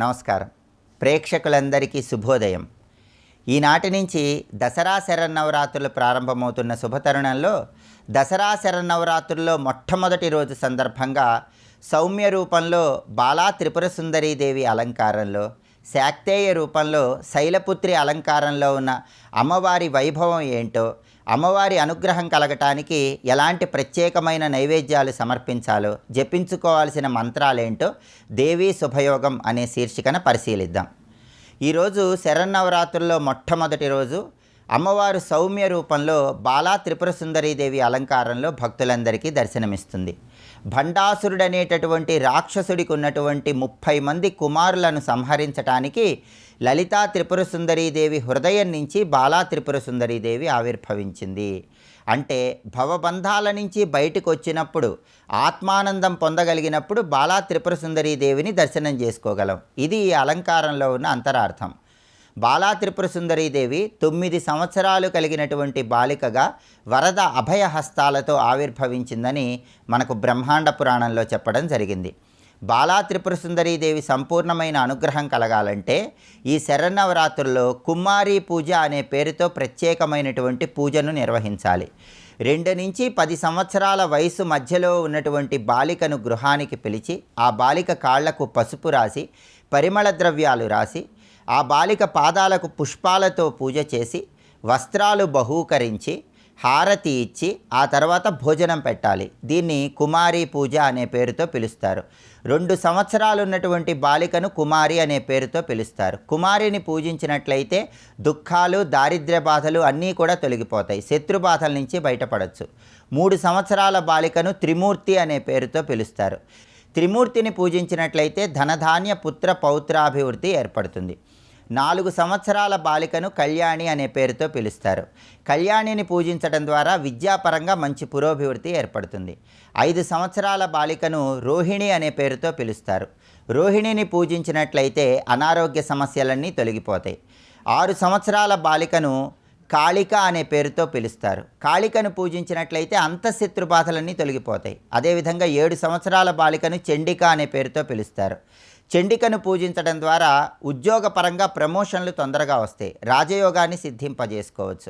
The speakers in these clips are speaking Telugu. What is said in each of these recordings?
నమస్కారం. ప్రేక్షకులందరికీ శుభోదయం. ఈనాటి నుంచి దసరా శరన్నవరాత్రులు ప్రారంభమవుతున్న శుభతరుణంలో దసరా శరన్నవరాత్రుల్లో మొట్టమొదటి రోజు సందర్భంగా సౌమ్య రూపంలో బాలా త్రిపుర సుందరీదేవి అలంకారంలో, శాక్తేయ రూపంలో శైలపుత్రి అలంకారంలో ఉన్న అమ్మవారి వైభవం ఏంటో, అమ్మవారి అనుగ్రహం కలగటానికి ఎలాంటి ప్రత్యేకమైన నైవేద్యాలు సమర్పించాలో, జపించుకోవాల్సిన మంత్రాలేంటో దేవీ శుభయోగం అనే శీర్షికన పరిశీలిద్దాం. ఈరోజు శరన్నవరాత్రుల్లో మొట్టమొదటి రోజు అమ్మవారు సౌమ్య రూపంలో బాలా త్రిపుర సుందరీదేవి అలంకారంలో భక్తులందరికీ దర్శనమిస్తుంది. భండాసురుడనేటటువంటి రాక్షసుడికి ఉన్నటువంటి 30 మంది కుమారులను సంహరించటానికి లలితా త్రిపుర సుందరీదేవి హృదయం నుంచి బాలా త్రిపుర సుందరీదేవి ఆవిర్భవించింది. అంటే భవబంధాల నుంచి బయటకు వచ్చినప్పుడు, ఆత్మానందం పొందగలిగినప్పుడు బాలా త్రిపుర సుందరీదేవిని దర్శనం చేసుకోగలం. ఇది ఈ అలంకారంలో ఉన్న అంతరార్థం. బాలా త్రిపుర సుందరీదేవి 9 సంవత్సరాలు కలిగినటువంటి బాలికగా వరద అభయహస్తాలతో ఆవిర్భవించిందని మనకు బ్రహ్మాండ పురాణంలో చెప్పడం జరిగింది. బాలా త్రిపుర సుందరీదేవి సంపూర్ణమైన అనుగ్రహం కలగాలంటే ఈ శరన్నవరాత్రుల్లో కుమారీ పూజ అనే పేరుతో ప్రత్యేకమైనటువంటి పూజను నిర్వహించాలి. 2 నుంచి 10 సంవత్సరాల వయసు మధ్యలో ఉన్నటువంటి బాలికను గృహానికి పిలిచి, ఆ బాలిక కాళ్లకు పసుపు రాసి, పరిమళ ద్రవ్యాలు రాసి, ఆ బాలిక పాదాలకు పుష్పాలతో పూజ చేసి, వస్త్రాలు బహూకరించి, హారతి ఇచ్చి, ఆ తర్వాత భోజనం పెట్టాలి. దీన్ని కుమారీ పూజ అనే పేరుతో పిలుస్తారు. 2 సంవత్సరాలు ఉన్నటువంటి బాలికను కుమారి అనే పేరుతో పిలుస్తారు. కుమారిని పూజించినట్లయితే దుఃఖాలు, దారిద్ర్య బాధలు అన్నీ కూడా తొలగిపోతాయి. శత్రు బాధల నుంచి బయటపడవచ్చు. 3 సంవత్సరాల బాలికను త్రిమూర్తి అనే పేరుతో పిలుస్తారు. త్రిమూర్తిని పూజించినట్లయితే ధనధాన్య పుత్ర పౌత్రాభివృద్ధి ఏర్పడుతుంది. 4 సంవత్సరాల బాలికను కళ్యాణి అనే పేరుతో పిలుస్తారు. కళ్యాణిని పూజించడం ద్వారా విద్యాపరంగా మంచి పురోభివృద్ధి ఏర్పడుతుంది. 5 సంవత్సరాల బాలికను రోహిణి అనే పేరుతో పిలుస్తారు. రోహిణిని పూజించినట్లయితే అనారోగ్య సమస్యలన్నీ తొలగిపోతాయి. 6 సంవత్సరాల బాలికను కాళిక అనే పేరుతో పిలుస్తారు. కాళికను పూజించినట్లయితే అంతఃశత్రు బాధలన్నీ తొలగిపోతాయి. అదేవిధంగా 7 సంవత్సరాల బాలికను చండిక అనే పేరుతో పిలుస్తారు. చండికను పూజించడం ద్వారా ఉద్యోగపరంగా ప్రమోషన్లు తొందరగా వస్తాయి. రాజయోగాన్ని సిద్ధింపజేసుకోవచ్చు.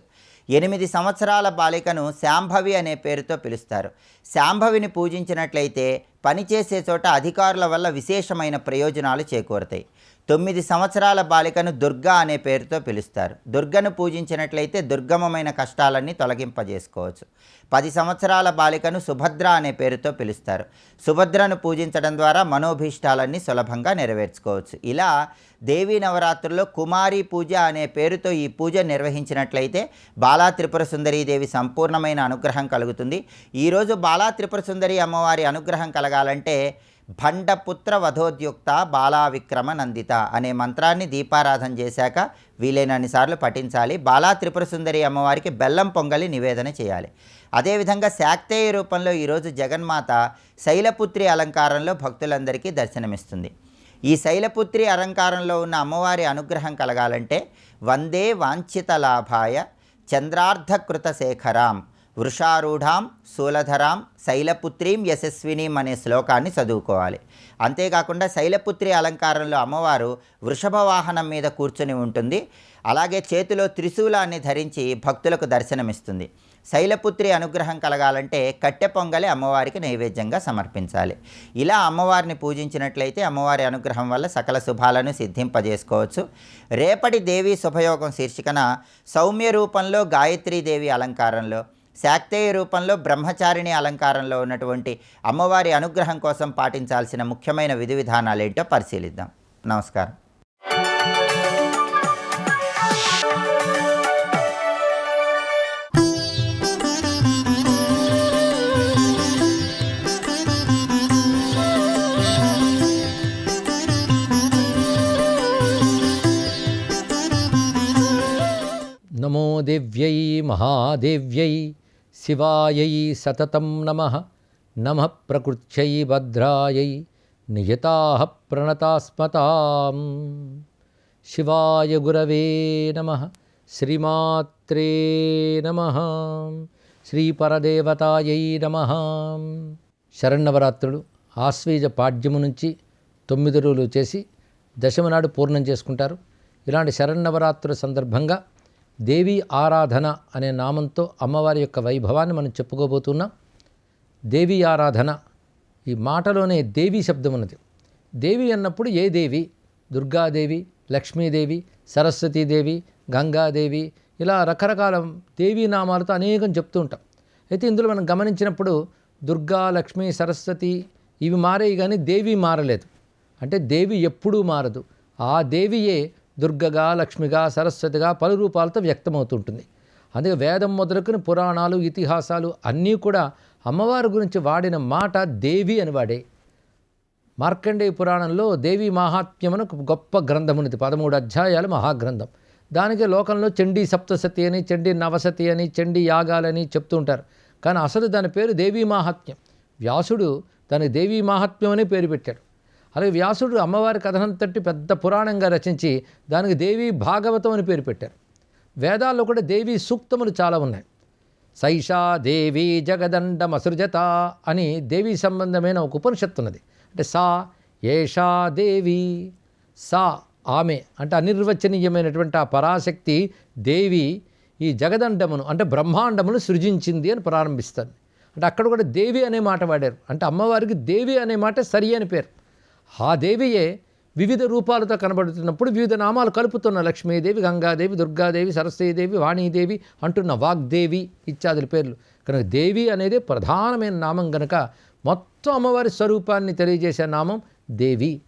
8 సంవత్సరాల బాలికను శాంభవి అనే పేరుతో పిలుస్తారు. శాంభవిని పూజించినట్లయితే పనిచేసే చోట అధికారుల వల్ల విశేషమైన ప్రయోజనాలు చేకూరుతాయి. 9 సంవత్సరాల బాలికను దుర్గా అనే పేరుతో పిలుస్తారు. దుర్గను పూజించినట్లయితే దుర్గమమైన కష్టాలన్నీ తొలగింపజేసుకోవచ్చు. 10 సంవత్సరాల బాలికను సుభద్ర అనే పేరుతో పిలుస్తారు. సుభద్రను పూజించడం ద్వారా మనోభీష్టాలన్నీ సులభంగా నెరవేర్చుకోవచ్చు. ఇలా దేవీ నవరాత్రుల్లో కుమారీ పూజ అనే పేరుతో ఈ పూజ నిర్వహించినట్లయితే బాలా త్రిపుర సుందరీదేవి సంపూర్ణమైన అనుగ్రహం కలుగుతుంది. ఈరోజు బాలా త్రిపుర సుందరి అమ్మవారి అనుగ్రహం కలగాలంటే భండపుత్ర వధోద్యుక్త బాలా విక్రమ నందిత అనే మంత్రాన్ని దీపారాధన చేశాక వీలైనన్ని సార్లు పఠించాలి. బాలా త్రిపుర సుందరి అమ్మవారికి బెల్లం పొంగలి నివేదన చేయాలి. అదేవిధంగా శాక్తేయ రూపంలో ఈరోజు జగన్మాత శైలపుత్రి అలంకారంలో భక్తులందరికీ దర్శనమిస్తుంది. ఈ శైలపుత్రి అలంకారంలో ఉన్న అమ్మవారి అనుగ్రహం కలగాలంటే వందే వాంఛిత లాభాయ చంద్రార్ధకృత శేఖరాం వృషారూఢాం శూలధరాం శైలపుత్రీం యశస్వినీం అనే శ్లోకాన్ని చదువుకోవాలి. అంతేకాకుండా శైలపుత్రి అలంకారంలో అమ్మవారు వృషభ వాహనం మీద కూర్చొని ఉంటుంది. అలాగే చేతిలో త్రిశూలాన్ని ధరించి భక్తులకు దర్శనమిస్తుంది. శైలపుత్రి అనుగ్రహం కలగాలంటే కట్టె పొంగలి అమ్మవారికి నైవేద్యంగా సమర్పించాలి. ఇలా అమ్మవారిని పూజించినట్లయితే అమ్మవారి అనుగ్రహం వల్ల సకల శుభాలను సిద్ధింపజేసుకోవచ్చు. రేపటి దేవీ శుభయోగం శీర్షికన సౌమ్య రూపంలో గాయత్రీదేవి అలంకారంలో, శాక్తేయ రూపంలో బ్రహ్మచారిణి అలంకారంలో ఉన్నటువంటి అమ్మవారి అనుగ్రహం కోసం పాటించాల్సిన ముఖ్యమైన విధి విధానాలు ఏంటో పరిశీలిద్దాం. నమస్కారం. నమో దేవ్యై మహాదేవ్యై శివాయై సతతం నమః. నమః ప్రకృత్యై భద్రాయై నియతాః ప్రణతాస్మతాం. శివాయ గురవే నమః. శ్రీమాత్రే నమః. శ్రీపరదేవతాయై నమః. శరన్నవరాత్రులు ఆశ్వీజ పాడ్యము నుంచి 9 రోజులు చేసి దశమి నాడు పూర్ణం చేసుకుంటారు. ఇలాంటి శరన్నవరాత్రుల సందర్భంగా దేవీ ఆరాధన అనే నామంతో అమ్మవారి యొక్క వైభవాన్ని మనం చెప్పుకోబోతున్నాం. దేవీ ఆరాధన, ఈ మాటలోనే దేవీ శబ్దం ఉన్నది. దేవి అన్నప్పుడు ఏ దేవి? దుర్గాదేవి, లక్ష్మీదేవి, సరస్వతీదేవి, గంగాదేవి, ఇలా రకరకాల దేవీ నామాలతో అనేకం చెప్తూ ఉంటాం. అయితే ఇందులో మనం గమనించినప్పుడు దుర్గా, లక్ష్మీ, సరస్వతి ఇవి మారాయి కానీ దేవి మారలేదు. అంటే దేవి ఎప్పుడూ మారదు. ఆ దేవియే దుర్గగా, లక్ష్మిగా, సరస్వతిగా పలు రూపాలతో వ్యక్తమవుతుంటుంది. అందుకే వేదం మొదలుకొని పురాణాలు, ఇతిహాసాలు అన్నీ కూడా అమ్మవారి గురించి వాడిన మాట దేవి అని వాడే. మార్కండేయ పురాణంలో దేవీ మహాత్మ్యమును ఒక గొప్ప గ్రంథం ఉన్నది. 13 అధ్యాయాలు మహాగ్రంథం. దానికి లోకంలో చండీ సప్తసతి అని, చండీ నవసతి అని, చండీ యాగాలని చెప్తూ ఉంటారు. కానీ అసలు దాని పేరు దేవీ మహాత్మ్యం. వ్యాసుడు దానికి దేవీ మహాత్మ్యం అనే పేరు పెట్టాడు. అలాగే వ్యాసుడు అమ్మవారి కథనంతటి పెద్ద పురాణంగా రచించి దానికి దేవీ భాగవతం అని పేరు పెట్టారు. వేదాల్లో కూడా దేవీ సూక్తములు చాలా ఉన్నాయి. సైషా దేవీ జగదండమసృజత అని దేవీ సంబంధమైన ఒక ఉపనిషత్తు ఉన్నది. అంటే సా ఏషా దేవి, సా ఆమె అంటే అనిర్వచనీయమైనటువంటి ఆ పరాశక్తి దేవి ఈ జగదండమును అంటే బ్రహ్మాండమును సృజించింది అని ప్రారంభిస్తారు. అంటే అక్కడ కూడా దేవి అనే మాట వాడారు. అంటే అమ్మవారికి దేవి అనే మాట సరి అని పేరు. ఆ దేవియే వివిధ రూపాలతో కనబడుతున్నప్పుడు వివిధ నామాలు కలుపుతున్న లక్ష్మీదేవి, గంగాదేవి, దుర్గాదేవి, సరస్వతీదేవి, వాణీదేవి అంటున్న వాగ్దేవి ఇత్యాదుల పేర్లు. కనుక దేవి అనేది ప్రధానమైన నామం కనుక మొత్తం అమ్మవారి స్వరూపాన్ని తెలియజేసే నామం దేవి.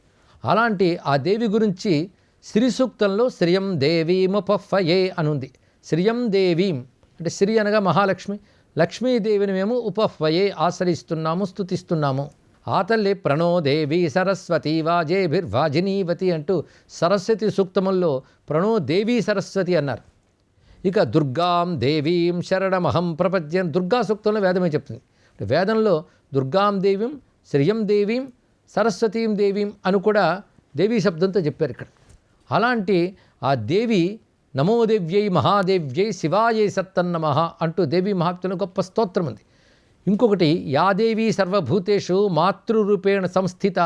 అలాంటి ఆ దేవి గురించి శ్రీ సూక్తంలో శ్రియం దేవీముపఫ్ఫయే అని ఉంది. శ్రియం దేవీం అంటే శ్రీ అనగా మహాలక్ష్మి, లక్ష్మీదేవిని మేము ఉపఫ్వయే ఆశ్రయిస్తున్నాము, స్తుతిస్తున్నాము. ఆ తల్లి ప్రణో దేవి సరస్వతి వాజేభిర్వాజినీవతి అంటూ సరస్వతి సూక్తముల్లో ప్రణో దేవీ సరస్వతి అన్నారు. ఇక దుర్గాం దేవీం శరణమహం ప్రపద్యం దుర్గా సూక్తంలో వేదమే చెప్తుంది. వేదంలో దుర్గాం దేవీం, శ్రియం దేవీం, సరస్వతీం దేవీం అని కూడా దేవీ శబ్దంతో చెప్పారు ఇక్కడ. అలాంటి ఆ దేవి నమో దేవ్యై మహాదేవ్యై శివాయై సత్తన్నమః అంటూ దేవీ మహాత్మ్యంలో గొప్ప స్తోత్రం ఉంది. ఇంకొకటి యాదేవీ సర్వభూతేషు మాతృరూపేణ సంస్థిత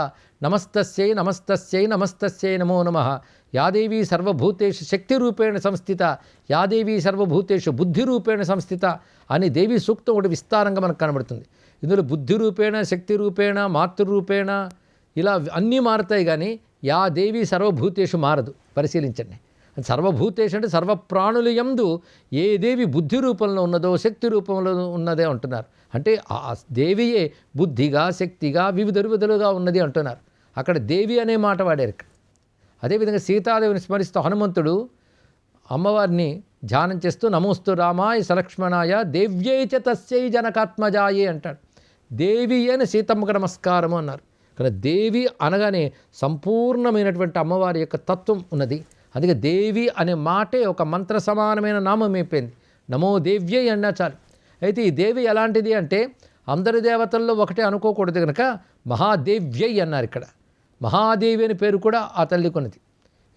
నమస్తస్యై నమస్తస్యై నమస్తస్యై నమో నమః యాదేవీ సర్వభూతేషు శక్తిరూపేణ సంస్థిత యాదేవీ సర్వభూతేషు బుద్ధిరూపేణ సంస్థిత అని దేవీ సూక్తం ఒకటి విస్తారంగా మనకు కనబడుతుంది. ఇందులో బుద్ధిరూపేణ, శక్తిరూపేణ, మాతృరూపేణ ఇలా అన్నీ మారుతాయి కానీ యా దేవీ సర్వభూతేషు మారదు. పరిశీలించండి. సర్వభూతేషు అంటే సర్వప్రాణుల యందు ఏ దేవి బుద్ధి రూపంలో ఉన్నదో శక్తి రూపంలో ఉన్నదే అంటున్నారు. అంటే ఆ దేవియే బుద్ధిగా, శక్తిగా వివిధలుగా ఉన్నది అంటున్నారు. అక్కడ దేవి అనే మాట వాడారు ఇక్కడ. అదేవిధంగా సీతాదేవిని స్మరిస్తూ హనుమంతుడు అమ్మవారిని ధ్యానం చేస్తూ నమోస్తు రామాయ సలక్ష్మణాయ దేవ్యై చ తస్యై జనకాత్మజాయే అంటాడు. దేవి అని సీతమ్మకు నమస్కారము అన్నారు. కానీ దేవి అనగానే సంపూర్ణమైనటువంటి అమ్మవారి యొక్క తత్వం ఉన్నది. అందుకే దేవి అనే మాటే ఒక మంత్ర సమానమైన నామం అయిపోయింది. నమో దేవ్యై అన్నా చాలు. అయితే ఈ దేవి ఎలాంటిది అంటే అందరి దేవతల్లో ఒకటే అనుకోకూడదు కనుక మహాదేవ్యై అన్నారు ఇక్కడ. మహాదేవి అని పేరు కూడా ఆ తల్లికి ఉన్నది.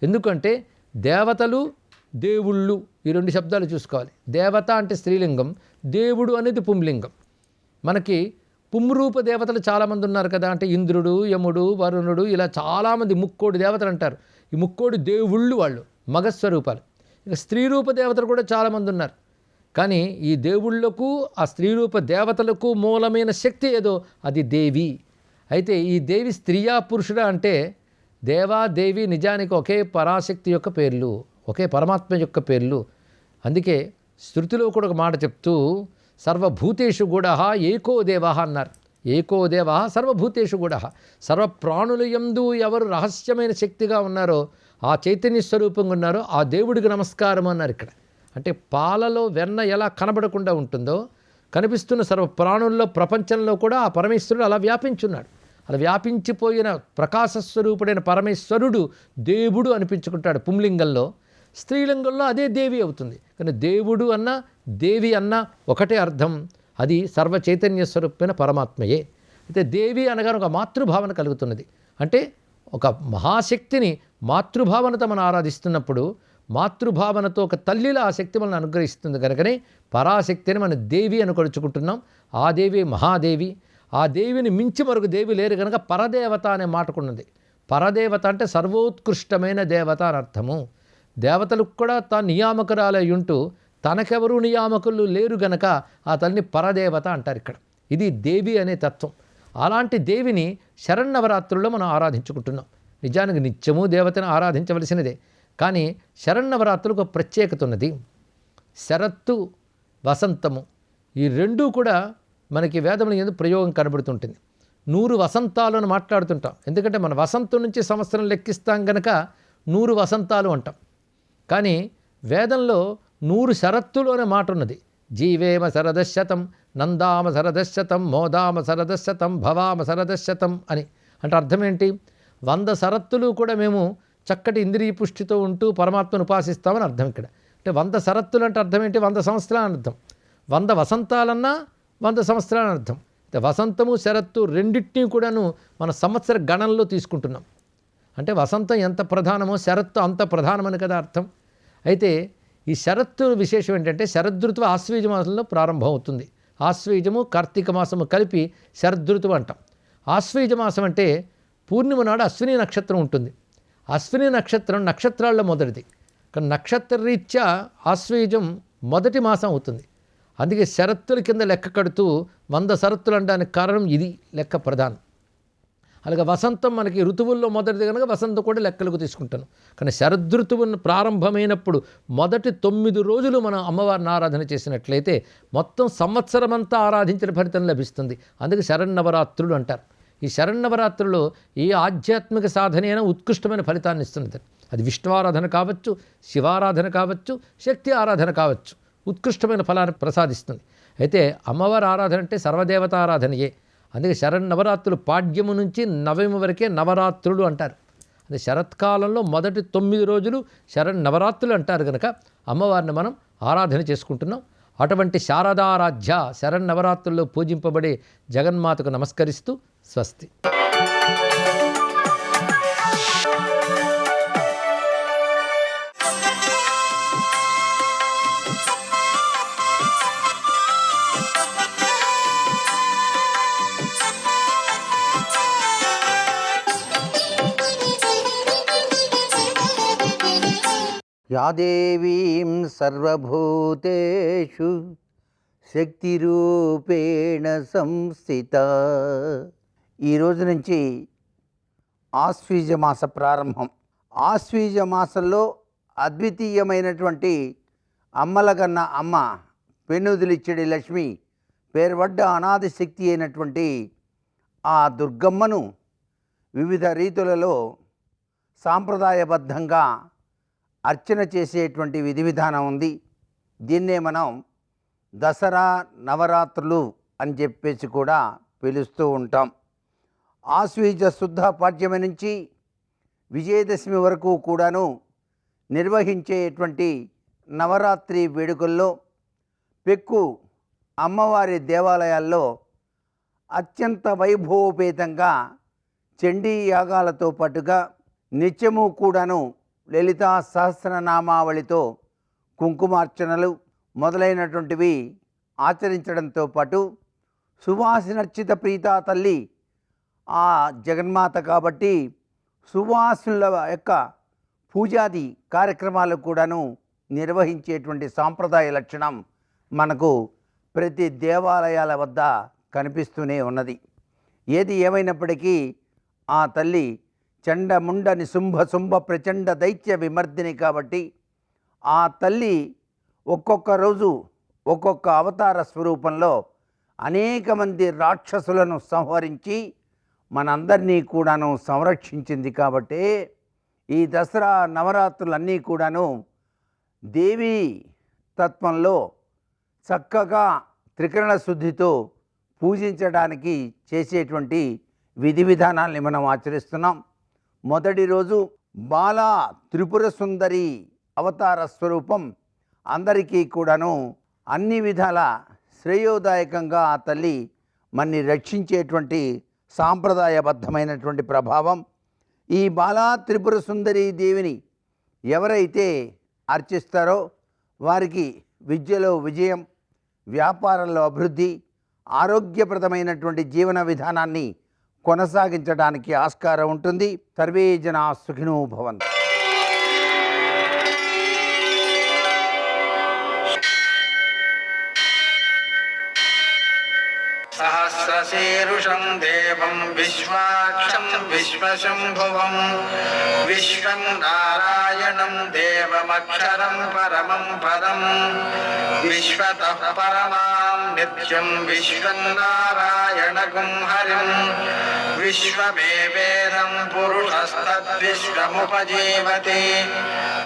ఎందుకంటే దేవతలు, దేవుళ్ళు ఈ రెండు శబ్దాలు చూసుకోవాలి. దేవత అంటే స్త్రీలింగం, దేవుడు అనేది పుంలింగం. మనకి పుంరూప దేవతలు చాలామంది ఉన్నారు కదా. అంటే ఇంద్రుడు, యముడు, వరుణుడు ఇలా చాలామంది ముక్కోడి దేవతలు అంటారు. ఈ ముక్కోడి దేవుళ్ళు వాళ్ళు మగస్వరూపాలు. ఇక స్త్రీరూప దేవతలు కూడా చాలామంది ఉన్నారు. కానీ ఈ దేవుళ్లకు ఆ స్త్రీరూప దేవతలకు మూలమైన శక్తి ఏదో అది దేవి. అయితే ఈ దేవి స్త్రీయా పురుషుడా అంటే దేవా దేవి నిజానికి ఒకే పరాశక్తి యొక్క పేర్లు, ఒకే పరమాత్మ యొక్క పేర్లు. అందుకే శృతిలో కూడా ఒక మాట చెప్తూ సర్వభూతేషు గుణ ఏకో దేవ అన్నారు. ఏకో దేవ సర్వభూతేషు గుణ. సర్వప్రాణుల యందు ఎవరు రహస్యమైన శక్తిగా ఉన్నారో, ఆ చైతన్య స్వరూపంగా ఉన్నారో ఆ దేవుడికి నమస్కారం అన్నారు ఇక్కడ. అంటే పాలలో వెన్న ఎలా కనబడకుండా ఉంటుందో కనిపిస్తున్న సర్వ ప్రాణుల్లో ప్రపంచంలో కూడా ఆ పరమేశ్వరుడు అలా వ్యాపించున్నాడు. అలా వ్యాపించిపోయిన ప్రకాశస్వరూపుడైన పరమేశ్వరుడు దేవుడు అనిపించుకుంటాడు పుంలింగంలో. స్త్రీలింగంలో అదే దేవి అవుతుంది. కానీ దేవుడు అన్న దేవి అన్న ఒకటే అర్థం. అది సర్వ చైతన్య స్వరూపమైన పరమాత్మయే. అయితే దేవి అనగానే ఒక మాతృభావన కలుగుతున్నది. అంటే ఒక మహాశక్తిని మాతృభావనతో మనం ఆరాధిస్తున్నప్పుడు మాతృభావనతో ఒక తల్లిలా ఆ శక్తి మనల్ని అనుగ్రహిస్తుంది కనుకనే పరాశక్తిని మనం దేవి అని కొలుచుకుంటున్నాం. ఆ దేవి మహాదేవి. ఆ దేవిని మించి మరొక దేవి లేరు కనుక పరదేవత అనే మాటకున్నది. పరదేవత అంటే సర్వోత్కృష్టమైన దేవత అని అర్థము. దేవతలకు కూడా తాను నియామకురాలై ఉంటూ తనకెవరూ నియామకులు లేరు గనక ఆ తల్లిని పరదేవత అంటారు ఇక్కడ. ఇది దేవి అనే తత్వం. అలాంటి దేవిని శరన్నవరాత్రుల్లో మనం ఆరాధించుకుంటున్నాం. నిజానికి నిత్యము దేవతను ఆరాధించవలసినదే, కానీ శరన్నవరాత్రులకు ఒక ప్రత్యేకత ఉన్నది. శరత్తు, వసంతము ఈ రెండూ కూడా మనకి వేదముల యందు ప్రయోగం కనబడుతుంటుంది. 100 వసంతాలను మాట్లాడుతుంటాం, ఎందుకంటే మన వసంతం నుంచి సంవత్సరం లెక్కిస్తాం గనక 100 వసంతాలు అంటాం. కానీ వేదంలో 100 శరత్తులోనే మాట ఉన్నది. జీవేమ శరదశతం, నందామ శరదశతం, మోదామ శరదశతం, భవామ శరదశతం అని. అంటే అర్థం ఏంటి? 100 శరత్తులు కూడా మేము చక్కటి ఇంద్రియ పుష్టితో ఉంటూ పరమాత్మను ఉపాసిస్తామని అర్థం ఇక్కడ. అంటే 100 శరత్తులు అంటే అర్థం ఏంటి? 100 సంవత్సరాలని అర్థం. 100 వసంతాలన్నా 100 సంవత్సరాలని అర్థం. వసంతము శరత్తు రెండింటినీ కూడాను మన సంవత్సర గణనలో తీసుకుంటున్నాం. అంటే వసంతం ఎంత ప్రధానమో శరత్తు అంత ప్రధానమని కదా అర్థం. అయితే ఈ శరత్తు విశేషం ఏంటంటే శరదృతువు ఆశ్వీజ మాసంలో ప్రారంభం అవుతుంది. ఆశ్వీజము కార్తీక మాసము కలిపి శరదృతువు అంటాం. ఆశ్వీజ మాసం అంటే పూర్ణిమ నాడు అశ్విని నక్షత్రం ఉంటుంది. అశ్విని నక్షత్రం నక్షత్రాల్లో మొదటిది, కానీ నక్షత్ర రీత్యా ఆశ్వీజం మొదటి మాసం అవుతుంది. అందుకే శరత్తుల కింద లెక్క కడుతూ 100 శరత్తులు అనడానికి కారణం ఇది, లెక్క ప్రధానం. అలాగే వసంతం మనకి ఋతువుల్లో మొదటిది కనుక వసంతం కూడా లెక్కలకు తీసుకుంటాను. కానీ శరదృతువు ప్రారంభమైనప్పుడు మొదటి 9 రోజులు మనం అమ్మవారిని ఆరాధన చేసినట్లయితే మొత్తం సంవత్సరం అంతా ఆరాధించిన ఫలితం లభిస్తుంది. అందుకే శరన్నవరాత్రులు అంటారు. ఈ శరన్నవరాత్రుల్లో ఏ ఆధ్యాత్మిక సాధన అయినా ఉత్కృష్టమైన ఫలితాన్ని ఇస్తున్నది. అది విష్ణువారాధన కావచ్చు, శివారాధన కావచ్చు, శక్తి ఆరాధన కావచ్చు, ఉత్కృష్టమైన ఫలాన్ని ప్రసాదిస్తుంది. అయితే అమ్మవారి ఆరాధన అంటే సర్వదేవత ఆరాధనయే. అందుకే శరన్నవరాత్రులు పాడ్యము నుంచి నవమి వరకే నవరాత్రులు అంటారు. అదే శరత్కాలంలో మొదటి 9 రోజులు శరన్నవరాత్రులు అంటారు కనుక అమ్మవారిని మనం ఆరాధన చేసుకుంటున్నాం. అటువంటి శారదారాధ్య శరన్నవరాత్రుల్లో పూజింపబడే జగన్మాతకు నమస్కరిస్తూ స్వస్తి. యా దేవీం సర్వభూతేషు శక్తిరూపేణ సంస్థిత. ఈరోజు నుంచి ఆశ్వీజ మాస ప్రారంభం. ఆశ్వీజ మాసంలో అద్వితీయమైనటువంటి అమ్మలగన్న అమ్మ పెన్నుదిలిచ్చడి లక్ష్మి పేర్వడ్డ అనాది శక్తి అయినటువంటి ఆ దుర్గమ్మను వివిధ రీతులలో సాంప్రదాయబద్ధంగా అర్చన చేసేటువంటి విధి విధానం ఉంది. దీన్నే మనం దసరా నవరాత్రులు అని చెప్పేసి కూడా పిలుస్తూ ఉంటాం. ఆశ్వీజ శుద్ధ పాడ్యమి నుంచి విజయదశమి వరకు కూడాను నిర్వహించేటువంటి నవరాత్రి వేడుకల్లో పెక్కు అమ్మవారి దేవాలయాల్లో అత్యంత వైభవోపేతంగా చండీ యాగాలతో పాటుగా నిత్యము కూడాను లలితా సహస్రనామావళితో కుంకుమార్చనలు మొదలైనటువంటివి ఆచరించడంతో పాటు సువాసినర్చిత ప్రీతా తల్లి ఆ జగన్మాత కాబట్టి సువాసుల యొక్క పూజాది కార్యక్రమాలు కూడాను నిర్వహించేటువంటి సాంప్రదాయ లక్షణం మనకు ప్రతి దేవాలయాల వద్ద కనిపిస్తూనే ఉన్నది. ఏది ఏమైనప్పటికీ ఆ తల్లి చండముండ నిశుంభ శుంభ ప్రచండ దైత్య విమర్దిని కాబట్టి ఆ తల్లి ఒక్కొక్క రోజు ఒక్కొక్క అవతార స్వరూపంలో అనేక మంది రాక్షసులను సంహరించి మనందరినీ కూడాను సంరక్షించింది. కాబట్టి ఈ దసరా నవరాత్రులన్నీ కూడాను దేవీ తత్వంలో చక్కగా త్రికరణ శుద్ధితో పూజించడానికి చేసేటువంటి విధి విధానాల్ని మనం ఆచరిస్తున్నాం. మొదటి రోజు బాలా త్రిపుర సుందరి అవతార స్వరూపం అందరికీ కూడాను అన్ని విధాల శ్రేయోదాయకంగా ఆ తల్లి మన్ని రక్షించేటువంటి సాంప్రదాయబద్ధమైనటువంటి ప్రభావం. ఈ బాలా త్రిపుర సుందరి దేవిని ఎవరైతే అర్చిస్తారో వారికి విద్యలో విజయం, వ్యాపారంలో అభివృద్ధి, ఆరోగ్యప్రదమైనటువంటి జీవన విధానాన్ని కొనసాగించడానికి ఆస్కారం ఉంటుంది. సర్వే జనా సుఖినో భవంతు. సహస్రశీరుషం దేవం విశ్వాక్షం విశ్వశంభువం విశ్వం నారాయణం దేవమక్షరం పరమం పదం విశ్వతః పరమాం నిత్యం విశ్వం నారాయణగుం హరిం విశ్వమేవేదం పురుషస్తద్విశ్వముపజీవతి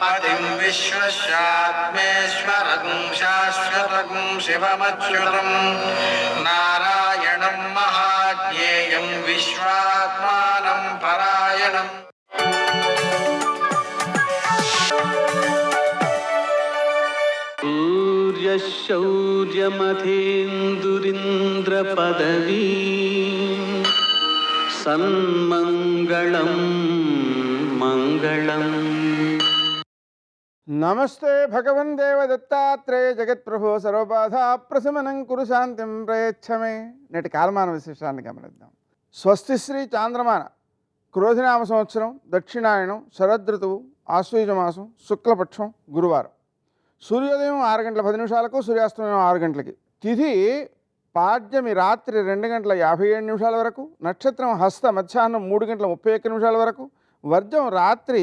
పదిం విశ్వస్యాత్మేశ్వరం శాశ్వతం శివమచ్యుతం నారాయణం మహాజ్ఞేయం విశ్వాత్మానం పరాయణం. సూర్యశౌర్యమథేంద్రపదవీ సన్మంగళం మంగళం. నమస్తే భగవన్ దేవ దత్తాత్రేయ జగత్ప్రభో సర్వబాధా ప్రశమనం కురు శాంతిం ప్రయచ్చమే. నేటి కాలమాన విశేషాన్ని గమనిద్దాం. స్వస్తి శ్రీ చాంద్రమాన క్రోధినామ సంవత్సరం, దక్షిణాయనం, శరదృతువు, ఆశ్వయుజమాసం, శుక్లపక్షం, గురువారం. సూర్యోదయం 6 గంటల 10 నిమిషాలకు, సూర్యాస్తమయం 6 గంటలకి. తిథి పాడ్యమి రాత్రి 2 గంటల 57 నిమిషాల వరకు. నక్షత్రం హస్త మధ్యాహ్నం 3 గంటల 31 నిమిషాల వరకు. వర్జం రాత్రి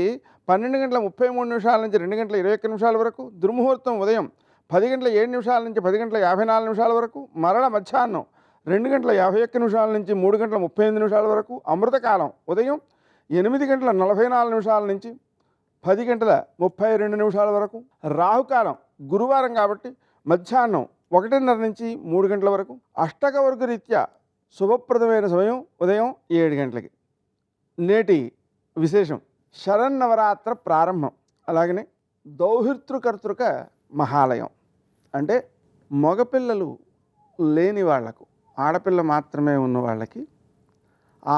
12 గంటల 33 నిమిషాల నుంచి 2 గంటల 21 నిమిషాల వరకు. దుర్ముహూర్తం ఉదయం 10 గంటల 7 నిమిషాల నుంచి 10 గంటల 54 నిమిషాల వరకు. మరల మధ్యాహ్నం 2 గంటల 51 నిమిషాల నుంచి 3 గంటల 38 నిమిషాల వరకు. అమృతకాలం ఉదయం 8 గంటల 44 నిమిషాల నుంచి 10 గంటల 32 నిమిషాల వరకు. రాహుకాలం గురువారం కాబట్టి మధ్యాహ్నం 1:30 నుంచి 3 గంటల వరకు. అష్టకవర్గ రీత్యా శుభప్రదమైన సమయం ఉదయం 7 గంటలకి. నేటి విశేషం శరన్నవరాత్ర ప్రారంభం. అలాగనే దౌహితృకర్తృక మహాలయం అంటే మగపిల్లలు లేని వాళ్లకు, ఆడపిల్ల మాత్రమే ఉన్న వాళ్ళకి,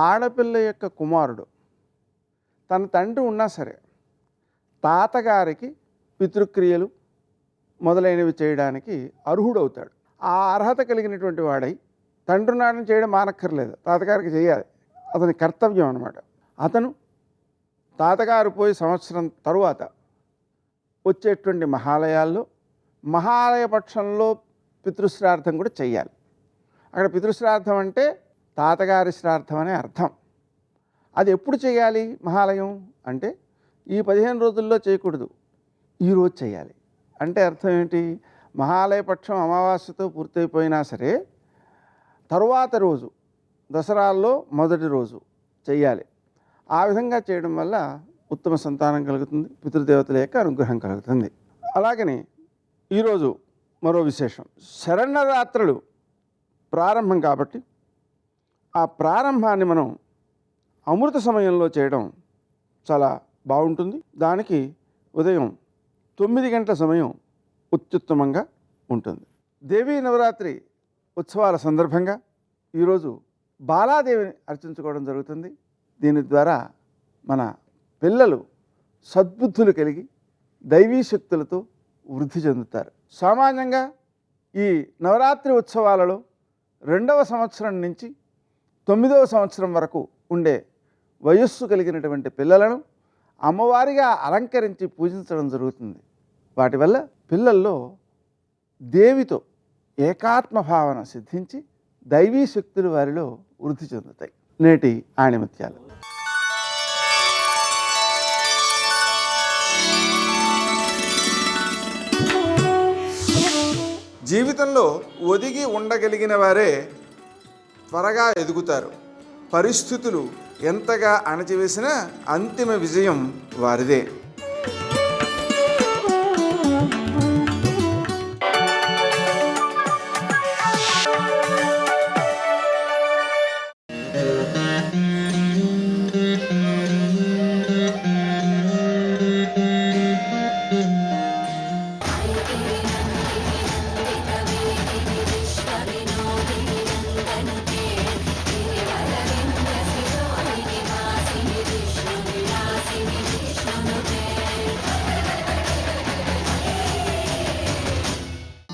ఆడపిల్ల యొక్క కుమారుడు తన తండ్రి ఉన్నా సరే తాతగారికి పితృక్రియలు మొదలైనవి చేయడానికి అర్హుడవుతాడు. ఆ అర్హత కలిగినటువంటి వాడై తండ్రి నాడని చేయడం మానక్కర్లేదు, తాతగారికి చేయాలి, అతని కర్తవ్యం అన్నమాట. అతను తాతగారు పోయి సంవత్సరం తరువాత వచ్చేటువంటి మహాలయాల్లో మహాలయ పక్షంలో పితృశ్రార్థం కూడా చెయ్యాలి. అక్కడ పితృశ్రార్థం అంటే తాతగారి శ్రార్థం అనే అర్థం. అది ఎప్పుడు చేయాలి? మహాలయం అంటే ఈ 15 రోజుల్లో చేయకూడదు, ఈరోజు చేయాలి. అంటే అర్థం ఏంటి? మహాలయ పక్షం అమావాస్యతో పూర్తయిపోయినా సరే తరువాత రోజు దసరాల్లో మొదటి రోజు చెయ్యాలి. ఆ విధంగా చేయడం వల్ల ఉత్తమ సంతానం కలుగుతుంది, పితృదేవతల యొక్క అనుగ్రహం కలుగుతుంది. అలాగని ఈరోజు మరో విశేషం, శరన్నరాత్రులు ప్రారంభం కాబట్టి ఆ ప్రారంభాన్ని మనం అమృత సమయంలో చేయడం చాలా బాగుంటుంది. దానికి ఉదయం 9 గంటల సమయం అత్యుత్తమంగా ఉంటుంది. దేవీ నవరాత్రి ఉత్సవాల సందర్భంగా ఈరోజు బాలాదేవిని అర్చించుకోవడం జరుగుతుంది. దీని ద్వారా మన పిల్లలు సద్బుద్ధులు కలిగి దైవీ శక్తులతో వృద్ధి చెందుతారు. సామాన్యంగా ఈ నవరాత్రి ఉత్సవాలలో 2వ సంవత్సరం నుంచి 9వ సంవత్సరం వరకు ఉండే వయస్సు కలిగినటువంటి పిల్లలను అమ్మవారిగా అలంకరించి పూజించడం జరుగుతుంది. వాటి వల్ల పిల్లల్లో దేవితో ఏకాత్మ భావన సిద్ధించి దైవీ శక్తులు వారిలో వృద్ధి చెందుతాయి. నేటి ఆణిముత్యాలు. జీవితంలో ఒదిగి ఉండగలిగిన వారే త్వరగా ఎదుగుతారు. పరిస్థితులు ఎంతగా అణచివేసినా అంతిమ విజయం వారిదే.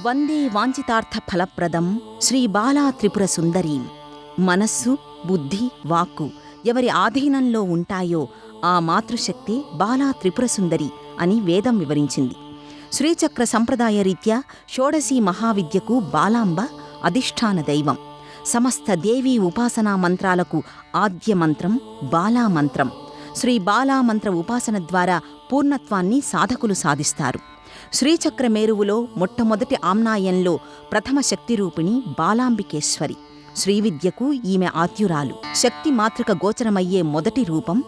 వందే వాంఛితార్థ ఫలప్రదం శ్రీ బాలా త్రిపుర సుందరీం మనస్సు, బుద్ధి, వాక్కు ఎవరి ఆధీనంలో ఉంటాయో ఆ మాతృశక్తి బాలా త్రిపురసుందరి అని వేదం వివరించింది. శ్రీచక్ర సంప్రదాయ రీత్యా షోడశీ మహావిద్యకు బాలాంబ అధిష్టాన దైవం. సమస్త దేవీ ఉపాసనా మంత్రాలకు ఆద్య మంత్రం బాలామంత్రం. శ్రీ బాలామంత్ర ఉపాసన ద్వారా పూర్ణత్వాన్ని సాధకులు సాధిస్తారు. శ్రీచక్ర మేరువులో మొట్టమొదటి ఆమ్నాయంలో ప్రథమ శక్తిరూపిణి బాలాంబికేశ్వరి. శ్రీవిద్యకు ఈమె ఆద్యురాలు. శక్తి మాతృక గోచరమయ్యే మొదటి రూపం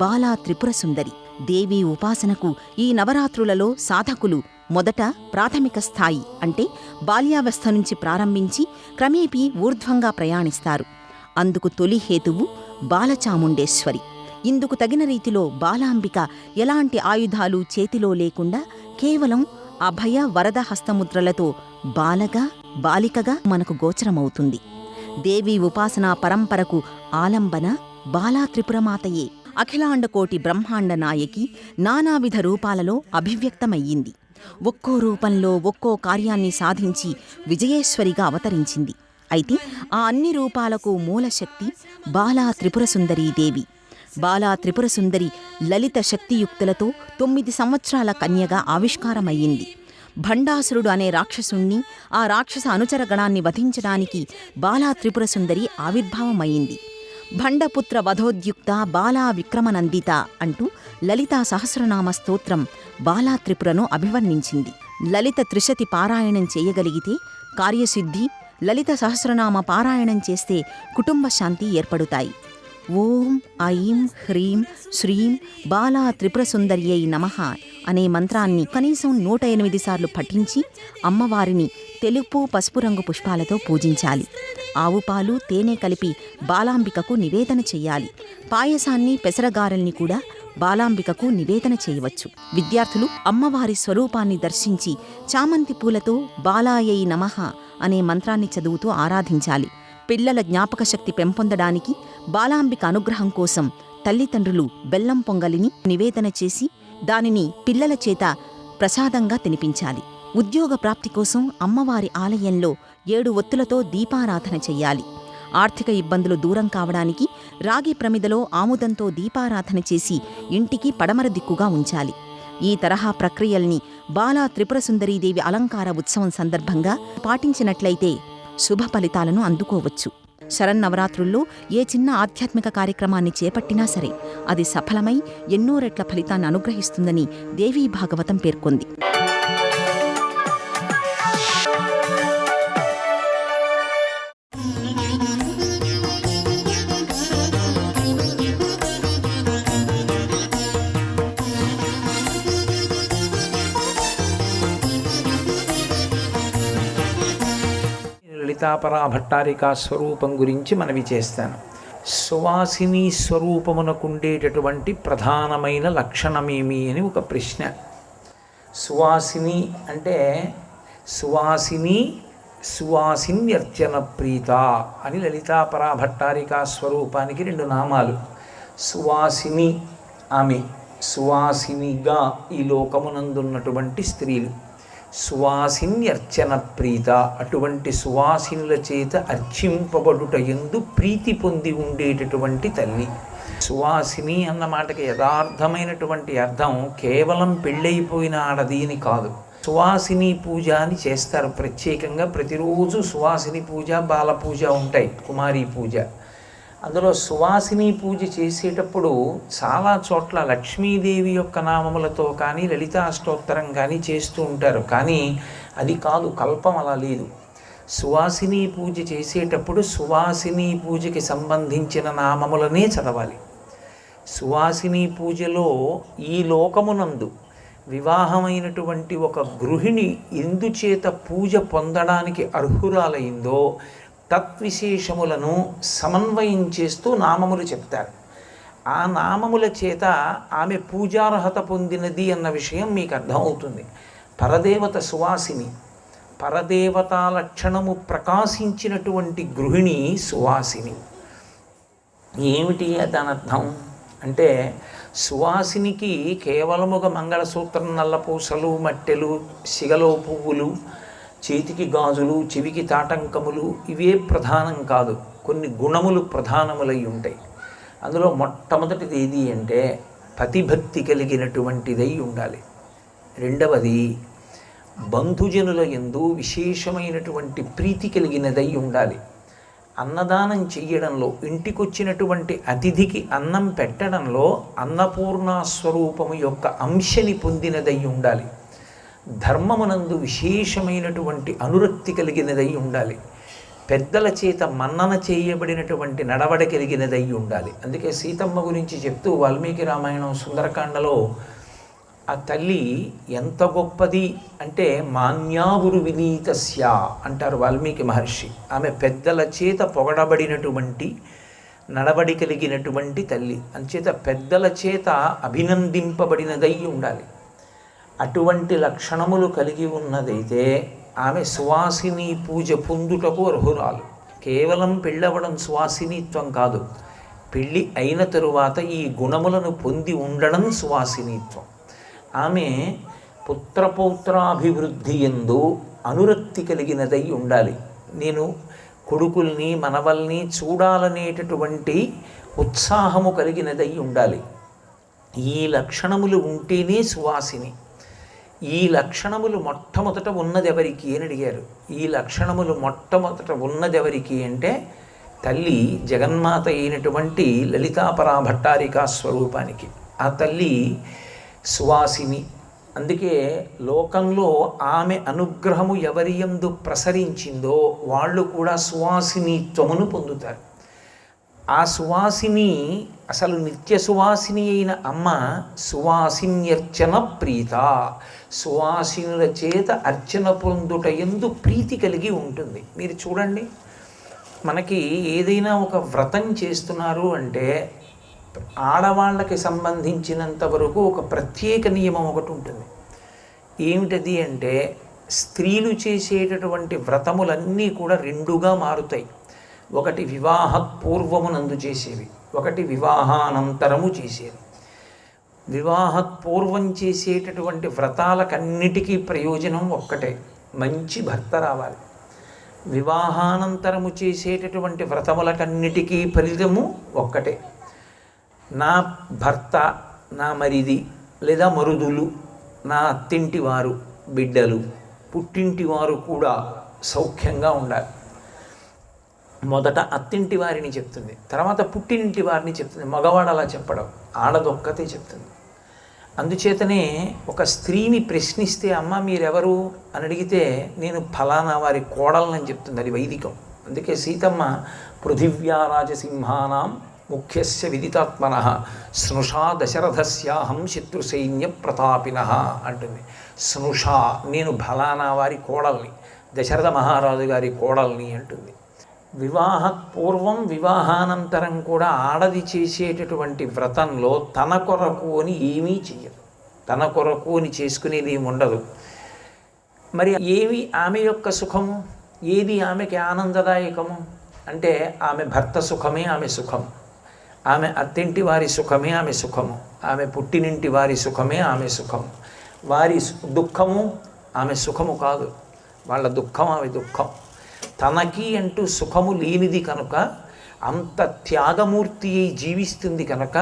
బాలా త్రిపురసుందరి. దేవీ ఉపాసనకు ఈ నవరాత్రులలో సాధకులు మొదట ప్రాథమిక స్థాయి అంటే బాల్యావస్థ నుంచి ప్రారంభించి క్రమేపీ ఊర్ధ్వంగా ప్రయాణిస్తారు. అందుకు తొలి హేతువు బాలచాముండేశ్వరి. ఇందుకు తగిన రీతిలో బాలాంబిక ఎలాంటి ఆయుధాలు చేతిలో లేకుండా కేవలం అభయ వరద హస్తముద్రలతో బాలికగా మనకు గోచరమవుతుంది. దేవీ ఉపాసనా పరంపరకు ఆలంబన బాలా త్రిపురమాతయే. అఖిలాండకోటి బ్రహ్మాండ నాయకి నానావిధ రూపాలలో అభివ్యక్తమయ్యింది. ఒక్కో రూపంలో ఒక్కో కార్యాన్ని సాధించి విజయేశ్వరిగా అవతరించింది. అయితే ఆ అన్ని రూపాలకు మూలశక్తి బాలా త్రిపురసుందరీదేవి. బాలా త్రిపురసుందరి లలిత శక్తియుక్తులతో 9 సంవత్సరాల కన్యగా ఆవిష్కారమయ్యింది. భండాసురుడు అనే రాక్షసుణ్ణి, ఆ రాక్షస అనుచరగణాన్ని వధించడానికి బాలా త్రిపురసుందరి ఆవిర్భావమయ్యింది. భండపుత్ర వధోద్యుక్త బాలా విక్రమనందిత అంటూ లలితా సహస్రనామ స్తోత్రం బాలా త్రిపురను అభివర్ణించింది. లలిత త్రిశతి పారాయణం చేయగలిగితే కార్యసిద్ధి, లలిత సహస్రనామ పారాయణం చేస్తే కుటుంబ శాంతి ఏర్పడుతాయి. ఓం ఐం హ్రీం శ్రీం బాలా త్రిపురసుందర్యై నమః అనే మంత్రాన్ని కనీసం 108 సార్లు పఠించి అమ్మవారిని తెలుపు పసుపు రంగు పుష్పాలతో పూజించాలి. ఆవు పాలు, తేనె కలిపి బాలాంబికకు నివేదన చెయ్యాలి. పాయసాన్ని, పెసరగారెల్ని కూడా బాలాంబికకు నివేదన చేయవచ్చు. విద్యార్థులు అమ్మవారి స్వరూపాన్ని దర్శించి చామంతి పూలతో బాలాయై నమః అనే మంత్రాన్ని చదువుతూ ఆరాధించాలి. పిల్లల జ్ఞాపకశక్తి పెంపొందడానికి బాలాంబిక అనుగ్రహం కోసం తల్లిదండ్రులు బెల్లం పొంగలిని నివేదన చేసి దానిని పిల్లల చేత ప్రసాదంగా తినిపించాలి. ఉద్యోగ ప్రాప్తి కోసం అమ్మవారి ఆలయంలో 7 ఒత్తులతో దీపారాధన చెయ్యాలి. ఆర్థిక ఇబ్బందులు దూరం కావడానికి రాగి ప్రమిదలో ఆముదంతో దీపారాధన చేసి ఇంటికి పడమర దిక్కుగా ఉంచాలి. ఈ తరహా ప్రక్రియల్ని బాలా త్రిపురసుందరీదేవి అలంకార ఉత్సవం సందర్భంగా పాటించినట్లయితే శుభ ఫలితాలను అందుకోవచ్చు. శరన్నవరాత్రుల్లో ఏ చిన్న ఆధ్యాత్మిక కార్యక్రమాన్ని చేపట్టినా సరే అది సఫలమై ఎన్నో రెట్ల ఫలితాన్ని అనుగ్రహిస్తుందని దేవీ భాగవతం పేర్కొంది. లలితాపరా భట్టారికా స్వరూపం గురించి మనవి చేస్తాను. సువాసిని స్వరూపమునకుండేటటువంటి ప్రధానమైన లక్షణమేమి అని ఒక ప్రశ్న. సువాసిని అంటే సువాసిన్యర్చన ప్రీత అని లలితాపరా భట్టారికా స్వరూపానికి 2 నామాలు. సువాసిని ఆమె, సువాసినిగా ఈ లోకమునందున్నటువంటి స్త్రీలు. సువాసిన్యర్చన ప్రీత, అటువంటి సువాసినుల చేత అర్చింపబడుట యందు ప్రీతి పొంది ఉండేటటువంటి తల్లి. సువాసిని అన్న మాటకి యథార్థమైనటువంటి అర్థం కేవలం పెళ్ళైపోయిన ఆడది అని కాదు. సువాసిని పూజ అని చేస్తారు ప్రత్యేకంగా. ప్రతిరోజు సువాసిని పూజ, బాల పూజ ఉంటాయి, కుమారీ పూజ. అందులో సువాసిని పూజ చేసేటప్పుడు చాలా చోట్ల లక్ష్మీదేవి యొక్క నామములతో కానీ లలితా స్తోత్రం కానీ చేస్తూ ఉంటారు. కానీ అది కాదు, కల్పం అలా లేదు. సువాసిని పూజ చేసేటప్పుడు సువాసిని పూజకి సంబంధించిన నామములనే చదవాలి. సువాసిని పూజలో ఈ లోకమునందు వివాహమైనటువంటి ఒక గృహిణి ఎందుచేత పూజ పొందడానికి అర్హురాలైందో తత్విశేషములను సమన్వయం చేస్తూ నామములు చెప్తారు. ఆ నామముల చేత ఆమె పూజార్హత పొందినది అన్న విషయం మీకు అర్థమవుతుంది. పరదేవత సువాసిని, పరదేవతా లక్షణము ప్రకాశించినటువంటి గృహిణి సువాసిని. ఏమిటి దాని అర్థం అంటే, సువాసినికి కేవలముగా మంగళసూత్రం, నల్లపూసలు, మట్టెలు, సిగలో పువ్వులు, చేతికి గాజులు, చెవికి తాటంకములు ఇవే ప్రధానం కాదు. కొన్ని గుణములు ప్రధానములై ఉంటాయి. అందులో మొట్టమొదటిది ఏది అంటే పతిభక్తి కలిగినటువంటిదై ఉండాలి. రెండవది బంధుజనుల యందు విశేషమైనటువంటి ప్రీతి కలిగినదై ఉండాలి. అన్నదానం చెయ్యడంలో, ఇంటికొచ్చినటువంటి అతిథికి అన్నం పెట్టడంలో అన్నపూర్ణా స్వరూపము యొక్క అంశని పొందినదై ఉండాలి. ధర్మమునందు విశేషమైనటువంటి అనురక్తి కలిగినదై ఉండాలి. పెద్దల చేత మన్నన చేయబడినటువంటి నడవడ కలిగినదై ఉండాలి. అందుకే సీతమ్మ గురించి చెప్తూ వాల్మీకి రామాయణం సుందరకాండలో ఆ తల్లి ఎంత గొప్పది అంటే మాన్యావురు వినీతస్య అంటారు వాల్మీకి మహర్షి. ఆమె పెద్దల చేత పొగడబడినటువంటి నడవడి కలిగినటువంటి తల్లి, అంచేత పెద్దల చేత అభినందింపబడినదై ఉండాలి. అటువంటి లక్షణములు కలిగి ఉన్నదైతే ఆమె సువాసిని పూజ పొందుటకు అర్హురాలు. కేవలం పెళ్ళవడం సువాసినిత్వం కాదు, పెళ్ళి అయిన తరువాత ఈ గుణములను పొంది ఉండడం సువాసినిత్వం. ఆమె పుత్రపౌత్రాభివృద్ధి యందు అనురక్తి కలిగినదై ఉండాలి. నేను కొడుకుల్ని మనవల్ని చూడాలనేటటువంటి ఉత్సాహము కలిగినదై ఉండాలి. ఈ లక్షణములు ఉంటేనే సువాసిని. ఈ లక్షణములు మొట్టమొదట ఉన్నదెవరికి అని అడిగారు. ఈ లక్షణములు మొట్టమొదట ఉన్నదెవరికి అంటే తల్లి జగన్మాత అయినటువంటి లలితాపరాభట్టారికా స్వరూపానికి. ఆ తల్లి సువాసిని. అందుకే లోకంలో ఆమె అనుగ్రహము ఎవరి యందు ప్రసరించిందో వాళ్ళు కూడా సువాసినిత్వమును పొందుతారు. ఆ సువాసిని అసలు నిత్య సువాసిని అయిన అమ్మ సువాసిన్యర్చన ప్రీత, సువాసినుల చేత అర్చన పొందుట యందు ప్రీతి కలిగి ఉంటుంది. మీరు చూడండి, మనకి ఏదైనా ఒక వ్రతం చేస్తున్నారు అంటే ఆడవాళ్ళకి సంబంధించినంత వరకు ఒక ప్రత్యేక నియమం ఒకటి ఉంటుంది. ఏమిటది అంటే స్త్రీలు చేసేటటువంటి వ్రతములన్నీ కూడా రెండుగా మారుతాయి. ఒకటి వివాహపూర్వమునందు చేసేవి, ఒకటి వివాహానంతరము చేసేవి. వివాహపూర్వం చేసేటటువంటి వ్రతాలకన్నిటికీ ప్రయోజనం ఒక్కటే, మంచి భర్త రావాలి. వివాహానంతరము చేసేటటువంటి వ్రతములకన్నిటికీ ఫలితము ఒక్కటే, నా భర్త, నా మరిది లేదా మరుదులు, నా అత్తింటి వారు, బిడ్డలు, పుట్టింటి వారు కూడా సౌఖ్యంగా ఉండాలి. మొదట అత్తింటి వారిని చెప్తుంది, తర్వాత పుట్టినింటి వారిని చెప్తుంది. మగవాడు అలా చెప్పడం, ఆడదొక్కతే చెప్తుంది. అందుచేతనే ఒక స్త్రీని ప్రశ్నిస్తే అమ్మ మీరెవరు అని అడిగితే నేను ఫలానా వారి కోడలని చెప్తుంది. అది వైదికం. అందుకే సీతమ్మ పృథివ్యా రాజసింహానాం ముఖ్యస్య విదితాత్మనః స్నుషా దశరథస్యాహం శత్రుసైన్య ప్రతాపినః అంటుంది. స్నుషా, నేను ఫలానా వారి కోడల్ని, దశరథ మహారాజు గారి కోడల్ని అంటుంది. వివాహ పూర్వం వివాహానంతరం కూడా ఆడది చేసేటటువంటి వ్రతంలో తన కొరకు అని ఏమీ చెయ్యదు. తన కొరకు అని చేసుకునేది ఏమి ఉండదు. మరి ఏవి ఆమె యొక్క సుఖము, ఏది ఆమెకి ఆనందదాయకము అంటే ఆమె భర్త సుఖమే ఆమె సుఖం, ఆమె అత్తింటి వారి సుఖమే ఆమె సుఖము, ఆమె పుట్టినింటి వారి సుఖమే ఆమె సుఖము. వారి దుఃఖము ఆమె సుఖము కాదు, వాళ్ళ దుఃఖం ఆమె దుఃఖం. తనకి అంటూ సుఖము లేనిది కనుక, అంత త్యాగమూర్తి అయి జీవిస్తుంది కనుక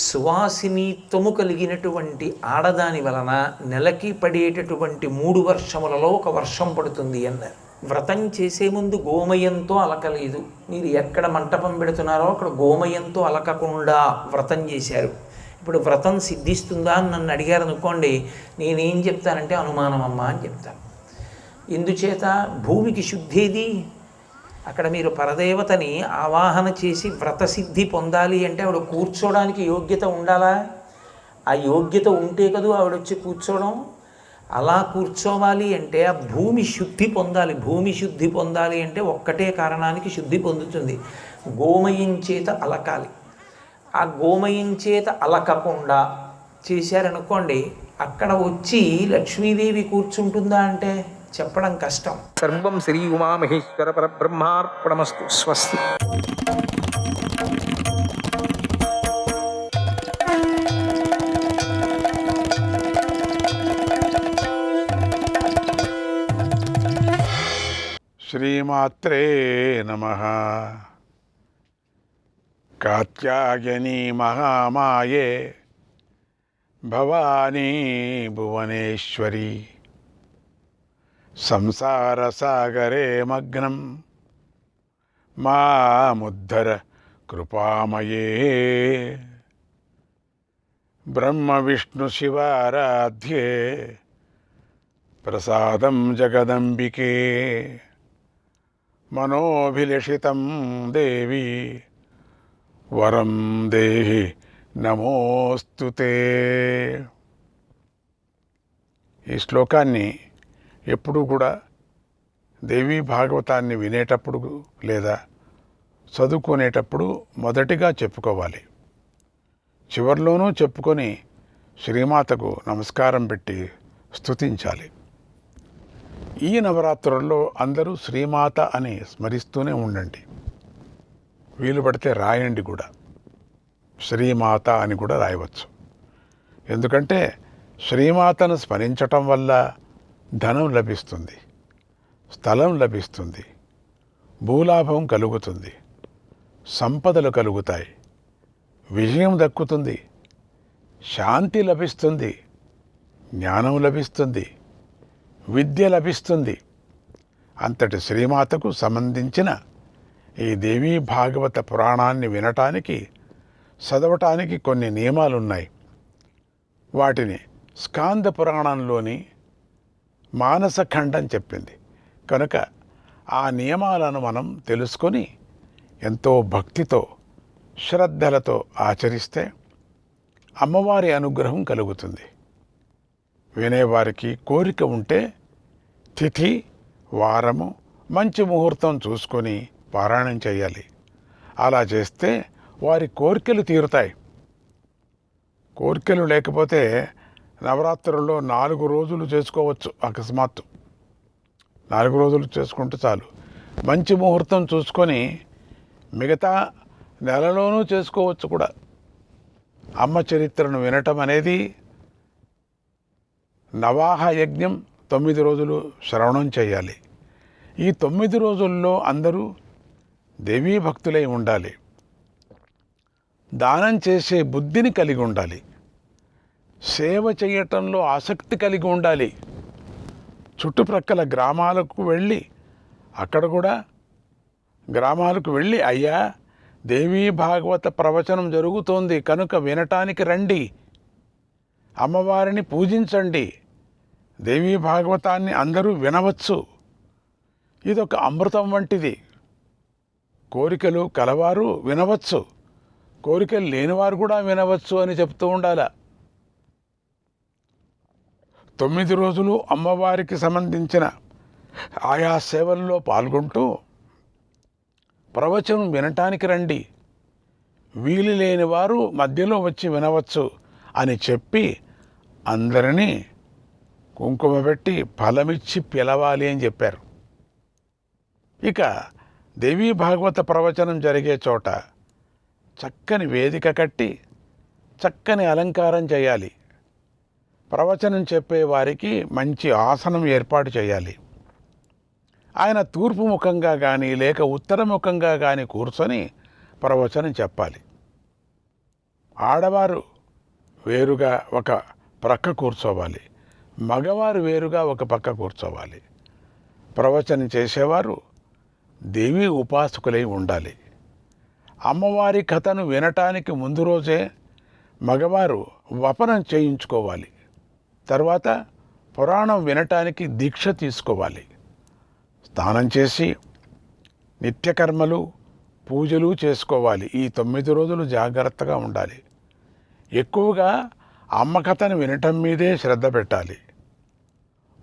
సువాసినిత్వము కలిగినటువంటి ఆడదాని వలన నెలకి పడేటటువంటి 3 వర్షములలో 1 వర్షం పడుతుంది అన్నారు. వ్రతం చేసే ముందు గోమయంతో అలకలేదు. మీరు ఎక్కడ మంటపం పెడుతున్నారో అక్కడ గోమయంతో అలకకుండా వ్రతం చేశారు. ఇప్పుడు వ్రతం సిద్ధిస్తుందా అని నన్ను అడిగారు అనుకోండి, నేనేం చెప్తానంటే అనుమానం అమ్మ అని చెప్తాను. ఎందుచేత భూమికి శుద్ధేది. అక్కడ మీరు పరదేవతని ఆవాహన చేసి వ్రతసిద్ధి పొందాలి అంటే ఆవిడ కూర్చోడానికి యోగ్యత ఉండాలా? ఆ యోగ్యత ఉంటే కదూ ఆవిడొచ్చి కూర్చోవడం. అలా కూర్చోవాలి అంటే ఆ భూమి శుద్ధి పొందాలి. భూమి శుద్ధి పొందాలి అంటే ఒక్కటే కారణానికి శుద్ధి పొందుతుంది, గోమయం చేత అలకాలి. ఆ గోమయం చేత అలకకుండా చేశారనుకోండి, అక్కడ వచ్చి లక్ష్మీదేవి కూర్చుంటుందా అంటే చెప్పడం కష్టం. సర్వం శ్రీ ఉమామహేశ్వర పరబ్రహ్మార్పణమస్తు. స్వస్తి. శ్రీమాత్రే నమః. కాత్యాయని మహామాయే భవానీ భువనేశ్వరి సంసారసాగరే మగ్నం మాముద్ధర కృపామయే బ్రహ్మ విష్ణు శివారాధ్యే ప్రసాదం జగదంబికే మనోభిలషితం దేవి వరం దేహి నమోస్తుతే. ఈ శ్లోకాన్ని ఎప్పుడూ కూడా దేవీ భాగవతాన్ని వినేటప్పుడు లేదా చదువుకునేటప్పుడు మొదటిగా చెప్పుకోవాలి. చివర్లోనూ చెప్పుకొని శ్రీమాతకు నమస్కారం పెట్టి స్తుతించాలి. ఈ నవరాత్రుల్లో అందరూ శ్రీమాత అని స్మరిస్తూనే ఉండండి. వీలు పడితే రాయండి కూడా, శ్రీమాత అని కూడా రాయవచ్చు. ఎందుకంటే శ్రీమాతను స్మరించటం వల్ల ధనం లభిస్తుంది, స్థలం లభిస్తుంది, భూలాభం కలుగుతుంది, సంపదలు కలుగుతాయి, విజయం దక్కుతుంది, శాంతి లభిస్తుంది, జ్ఞానం లభిస్తుంది, విద్య లభిస్తుంది. అంతటి శ్రీమాతకు సంబంధించిన ఈ దేవీ భాగవత పురాణాన్ని వినటానికి, చదవటానికి కొన్ని నియమాలున్నాయి. వాటిని స్కాంద పురాణంలోని మానసఖండం చెప్పింది. కనుక ఆ నియమాలను మనం తెలుసుకొని ఎంతో భక్తితో శ్రద్ధలతో ఆచరిస్తే అమ్మవారి అనుగ్రహం కలుగుతుంది. వినేవారికి కోరిక ఉంటే తిథి, వారము, మంచి ముహూర్తం చూసుకొని పారాయణం చేయాలి. అలా చేస్తే వారి కోరికలు తీరుతాయి. కోరికలు లేకపోతే నవరాత్రుల్లో 4 రోజులు చేసుకోవచ్చు. అకస్మాత్తు 4 రోజులు చేసుకుంటే చాలు. మంచి ముహూర్తం చూసుకొని మిగతా నెలలోనూ చేసుకోవచ్చు కూడా. అమ్మ చరిత్రను వినటం అనేది నవాహ యజ్ఞం 9 రోజులు శ్రవణం చేయాలి. ఈ 9 రోజుల్లో అందరూ దేవీ భక్తులై ఉండాలి. దానం చేసే బుద్ధిని కలిగి ఉండాలి. సేవ చేయటంలో ఆసక్తి కలిగి ఉండాలి. చుట్టుప్రక్కల గ్రామాలకు వెళ్ళి అక్కడ కూడా గ్రామాలకు వెళ్ళి అయ్యా దేవీ భాగవత ప్రవచనం జరుగుతోంది కనుక వినటానికి రండి, అమ్మవారిని పూజించండి, దేవీ భాగవతాన్ని అందరూ వినవచ్చు, ఇదొక అమృతం వంటిది. కోరికలు కలవారు వినవచ్చు, కోరికలు లేనివారు కూడా వినవచ్చు అని చెప్తూ ఉండాల. 9 రోజులు అమ్మవారికి సంబంధించిన ఆయా సేవల్లో పాల్గొంటూ ప్రవచనం వినటానికి రండి, వీలు లేని వారు మధ్యలో వచ్చి వినవచ్చు అని చెప్పి అందరినీ కుంకుమ పెట్టి ఫలమిచ్చి పిలవాలి అని చెప్పారు. ఇక దేవీ భాగవత ప్రవచనం జరిగే చోట చక్కని వేదిక కట్టి చక్కని అలంకారం చేయాలి. ప్రవచనం చెప్పే వారికి మంచి ఆసనం ఏర్పాటు చేయాలి. ఆయన తూర్పు ముఖంగా కానీ లేక ఉత్తర ముఖంగా కానీ కూర్చొని ప్రవచనం చెప్పాలి. ఆడవారు వేరుగా ఒక ప్రక్క కూర్చోవాలి, మగవారు వేరుగా ఒక పక్క కూర్చోవాలి. ప్రవచనం చేసేవారు దేవీ ఉపాసకులై ఉండాలి. అమ్మవారి కథను వినటానికి ముందు రోజే మగవారు వపనం చేయించుకోవాలి. తర్వాత పురాణం వినటానికి దీక్ష తీసుకోవాలి. స్నానం చేసి నిత్యకర్మలు, పూజలు చేసుకోవాలి. ఈ 9 రోజులు జాగ్రత్తగా ఉండాలి. ఎక్కువగా అమ్మ కథను వినటం మీదే శ్రద్ధ పెట్టాలి.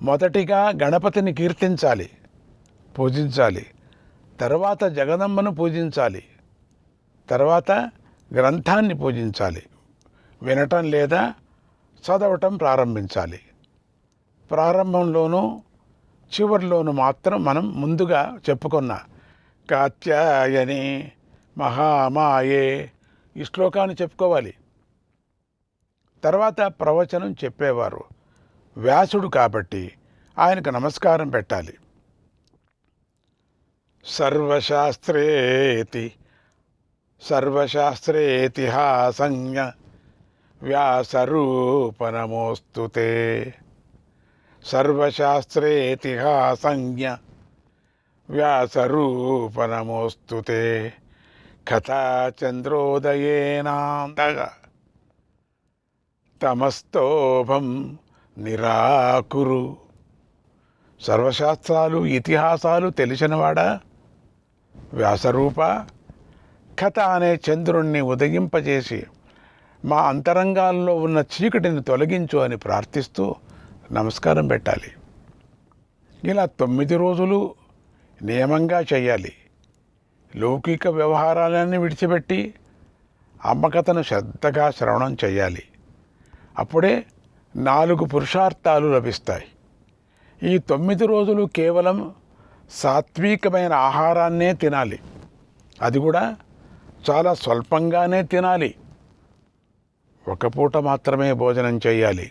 మొదటిగా గణపతిని కీర్తించాలి, పూజించాలి. తర్వాత జగదమ్మను పూజించాలి. తర్వాత గ్రంథాన్ని పూజించాలి. వినటం లేదా చదవటం ప్రారంభించాలి. ప్రారంభంలోనూ చివరిలోనూ మాత్రం మనం ముందుగా చెప్పుకున్న కాత్యాయని మహామాయే ఈ శ్లోకాన్ని చెప్పుకోవాలి. తర్వాత ప్రవచనం చెప్పేవారు వ్యాసుడు కాబట్టి ఆయనకు నమస్కారం పెట్టాలి. సర్వశాస్త్రేతి సర్వశాస్త్రేతిహాసజ్ఞ వ్యాసరూపనమోస్తు తే. సర్వశాస్త్రేతిహాసజ్ఞ వ్యాసరూపనమోస్తు తే. కథా చంద్రోదయేనాంతః తమస్తోభం నిరాకురు. సర్వశాస్త్రాలు ఇతిహాసాలు తెలిసినవాడా వ్యాసరూప, కథ అనే చంద్రుణ్ణి ఉదయింపజేసి మా అంతరంగాల్లో ఉన్న చీకటిని తొలగించు అని ప్రార్థిస్తూ నమస్కారం పెట్టాలి. ఇలా 9 రోజులు నియమంగా చేయాలి. లౌకిక వ్యవహారాలన్నీ విడిచిపెట్టి అమ్మకథను శ్రద్ధగా శ్రవణం చేయాలి. అప్పుడే 4 పురుషార్థాలు లభిస్తాయి. ఈ 9 రోజులు కేవలం సాత్వికమైన ఆహారాన్నే తినాలి. అది కూడా చాలా స్వల్పంగానే తినాలి. ఒక పూట మాత్రమే భోజనం చేయాలి.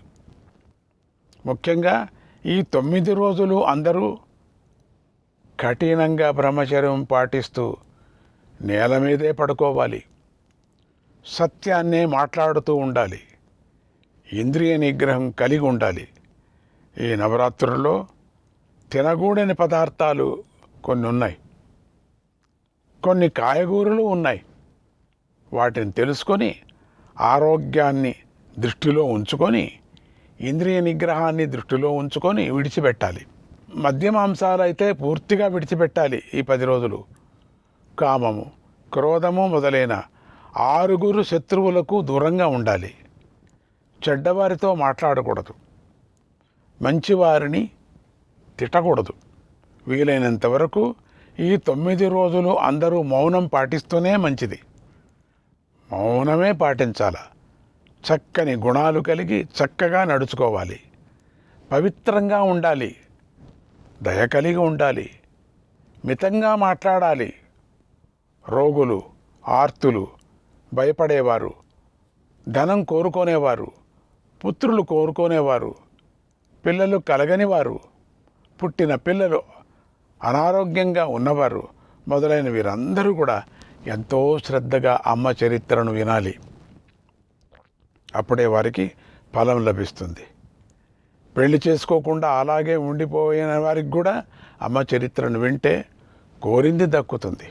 ముఖ్యంగా ఈ 9 రోజులు అందరూ కఠినంగా బ్రహ్మచర్యం పాటిస్తూ నేల మీదే పడుకోవాలి. సత్యాన్నే మాట్లాడుతూ ఉండాలి. ఇంద్రియ నిగ్రహం కలిగి ఉండాలి. ఈ నవరాత్రుల్లో తినగూడని పదార్థాలు కొన్ని ఉన్నాయి, కొన్ని కాయగూరలు ఉన్నాయి. వాటిని తెలుసుకొని ఆరోగ్యాన్ని దృష్టిలో ఉంచుకొని ఇంద్రియ నిగ్రహాన్ని దృష్టిలో ఉంచుకొని విడిచిపెట్టాలి. మద్యమాంసాలు అయితే పూర్తిగా విడిచిపెట్టాలి. ఈ 10 రోజులు కామము, క్రోధము మొదలైన 6 శత్రువులకు దూరంగా ఉండాలి. చెడ్డవారితో మాట్లాడకూడదు. మంచివారిని తిట్టకూడదు. వీలైనంత వరకు ఈ 9 రోజులు అందరూ మౌనం పాటిస్తూనే మంచిది. మౌనమే పాటించాల. చక్కని గుణాలు కలిగి చక్కగా నడుచుకోవాలి. పవిత్రంగా ఉండాలి. దయ కలిగి ఉండాలి. మితంగా మాట్లాడాలి. రోగులు, ఆర్తులు, భయపడేవారు, ధనం కోరుకునేవారు, పుత్రులు కోరుకునేవారు, పిల్లలు కలగనివారు, పుట్టిన పిల్లలు అనారోగ్యంగా ఉన్నవారు మొదలైన వీరందరూ కూడా ఎంతో శ్రద్ధగా అమ్మ చరిత్రను వినాలి. అప్పుడే వారికి ఫలం లభిస్తుంది. పెళ్లి చేసుకోకుండా అలాగే ఉండిపోయిన వారికి కూడా అమ్మ చరిత్రను వింటే కోరింది దక్కుతుంది.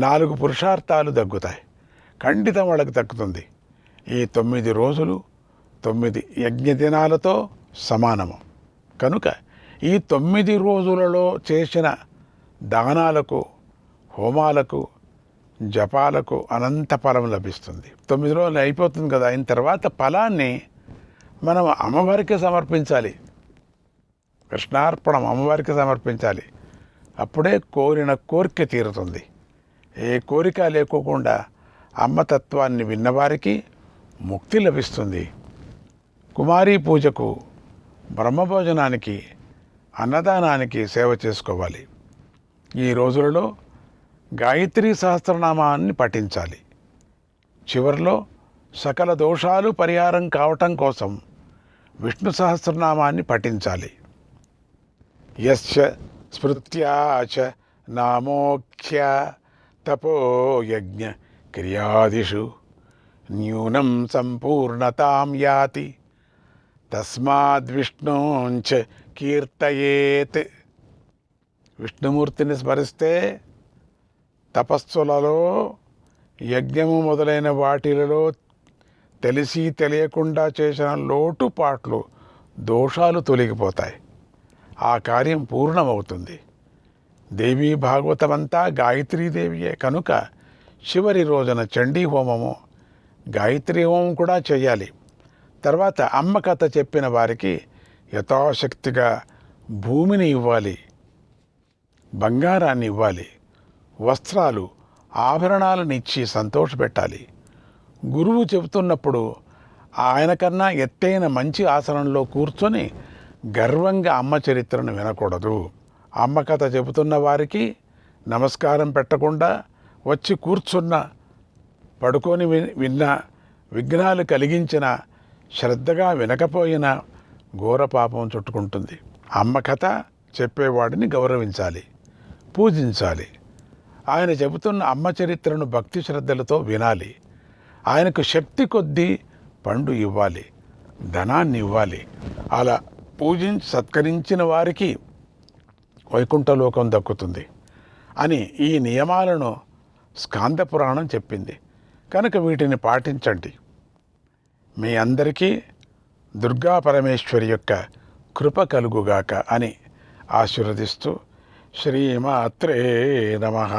4 పురుషార్థాలు దక్కుతాయి. ఖండితం వాళ్ళకి దక్కుతుంది. ఈ 9 రోజులు 9 యజ్ఞ దినాలతో సమానము. కనుక ఈ 9 రోజులలో చేసిన దానాలకు, హోమాలకు, జపాలకు అనంత ఫలం లభిస్తుంది. 9 రోజులు అయిపోతుంది కదా. అయిన తర్వాత ఫలాన్ని మనం అమ్మవారికి సమర్పించాలి. కృష్ణార్పణం అమ్మవారికి సమర్పించాలి. అప్పుడే కోరిన కోరిక తీరుతుంది. ఏ కోరిక లేకోకుండా అమ్మతత్వాన్ని విన్నవారికి ముక్తి లభిస్తుంది. కుమారీ పూజకు, బ్రహ్మభోజనానికి, అన్నదానానికి సేవ చేసుకోవాలి. ఈ రోజులలో గాయత్రీ సహస్రనామాన్ని పఠించాలి. చివరిలో సకల దోషాలు పరిహారం కావటం కోసం విష్ణు సహస్రనామాన్ని పఠించాలి. యస్య స్మృత్యాచ నామోఖ్య తపోయజ్ఞ క్రియాదిషు న్యూనం సంపూర్ణతాం యాతి తస్మాద్విష్ణోంచ కీర్తయేత్. విష్ణుమూర్తిని స్మరిస్తే తపస్సులలో, యజ్ఞము మొదలైన వాటిలలో తెలిసి తెలియకుండా చేసిన లోటుపాట్లు, దోషాలు తొలగిపోతాయి. ఆ కార్యం పూర్ణమవుతుంది. దేవీ భాగవతమంతా గాయత్రీదేవియే కనుక చివరి రోజున చండీ హోమము, గాయత్రీ హోమం కూడా చేయాలి. తర్వాత అమ్మ కథ చెప్పిన వారికి యథాశక్తిగా భూమిని ఇవ్వాలి, బంగారాన్ని ఇవ్వాలి, వస్త్రాలు, ఆభరణాలను ఇచ్చి సంతోషపెట్టాలి. గురువు చెబుతున్నప్పుడు ఆయన కన్నా ఎత్తైన మంచి ఆసనంలో కూర్చొని గర్వంగా అమ్మ చరిత్రను వినకూడదు. అమ్మ కథ చెబుతున్న వారికి నమస్కారం పెట్టకుండా వచ్చి కూర్చున్న, పడుకొని విన్న, విఘ్నాలు కలిగించిన, శ్రద్ధగా వినకపోయినా ఘోర పాపం చుట్టుకుంటుంది. అమ్మ కథ చెప్పేవాడిని గౌరవించాలి, పూజించాలి. ఆయన చెబుతున్న అమ్మ చరిత్రను భక్తి శ్రద్ధలతో వినాలి. ఆయనకు శక్తి కొద్దీ పండు ఇవ్వాలి, ధనాన్ని ఇవ్వాలి. అలా పూజించి సత్కరించిన వారికి వైకుంఠలోకం దక్కుతుంది అని ఈ నియమాలను స్కాంద పురాణం చెప్పింది. కనుక వీటిని పాటించండి. మీ అందరికీ దుర్గా పరమేశ్వరి యొక్క కృప కలుగుగాక అని ఆశీర్వదిస్తూ శ్రీమాత్రే నమః.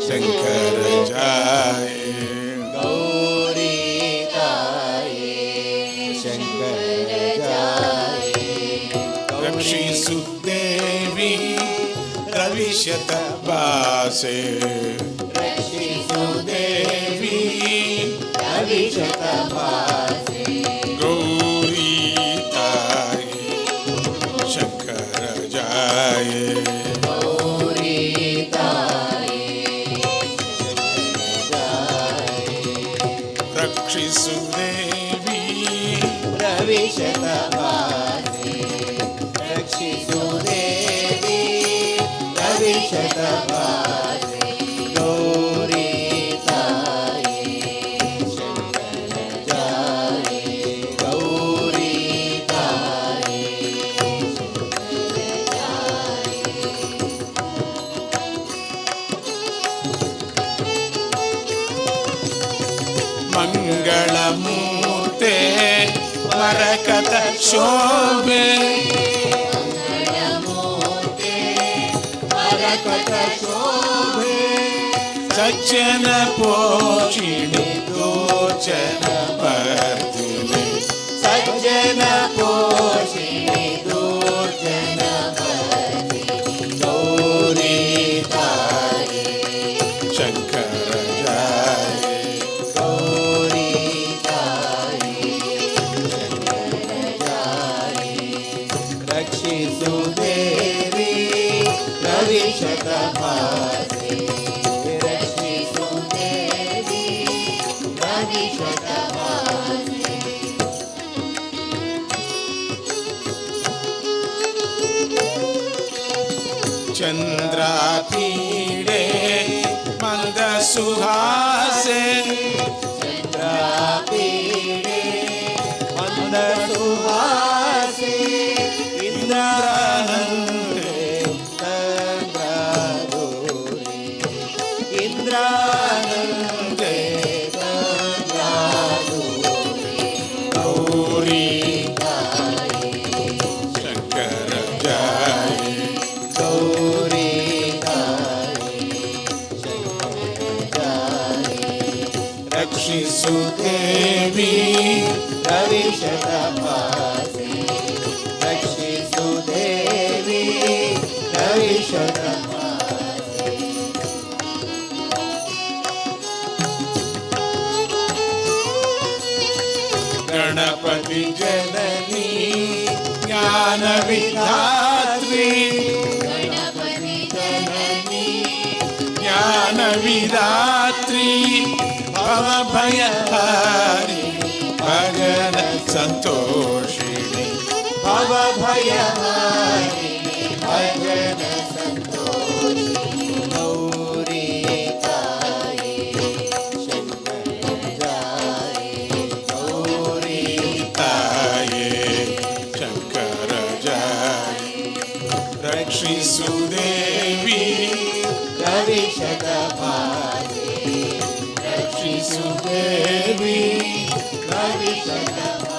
శంకర జాయ గౌరీ తాయే శంకర జాయ రక్షిసు దేవి రవిశత బాసే రక్షిసు దేవి రవిశత బాసే గౌరీ తాయే శంకర జాయ रक्षिसु देवी रविशतवासी रक्षिसु देवी रविशतवासी गौरी ताये शंकर जाये गौरी ताये शंकर जाये मंगलमूर्ते वरकत शोभे मंगलमूर्ते वरकत शोभे सज्जन पोषिणि दोचन वर्धिने सज्जन पोषिणि दोचन वर्धिने गौरी ताये शंकर जाये रक्षिसु देवी रविशतवासी रक्षिसु देवी रविशतवासी चंद्रापीडे मंदसुहासे चंद्रापीडे मंदसुहासे इंद्रानंदे तंद्रादूरी इंद्रानंदे तंद्रादूरी गौरी ताये शंकर जाये गौरी ताये शंकर जाये रक्षिसु देवी रविशतवासी रक्षिसु देवी रविशतवासी गणपति जननी ज्ञान विधात्री गणपति जननी ज्ञान विधात्री भव भयहारी भजन संतोषिणी भव भयहारिणी भजन संतोषिणी गौरी ताये शंकर जाये गौरी ताये शंकर जाये रक्षिसु देवी रविशतवासी रक्षिसु देवी रविशतवासी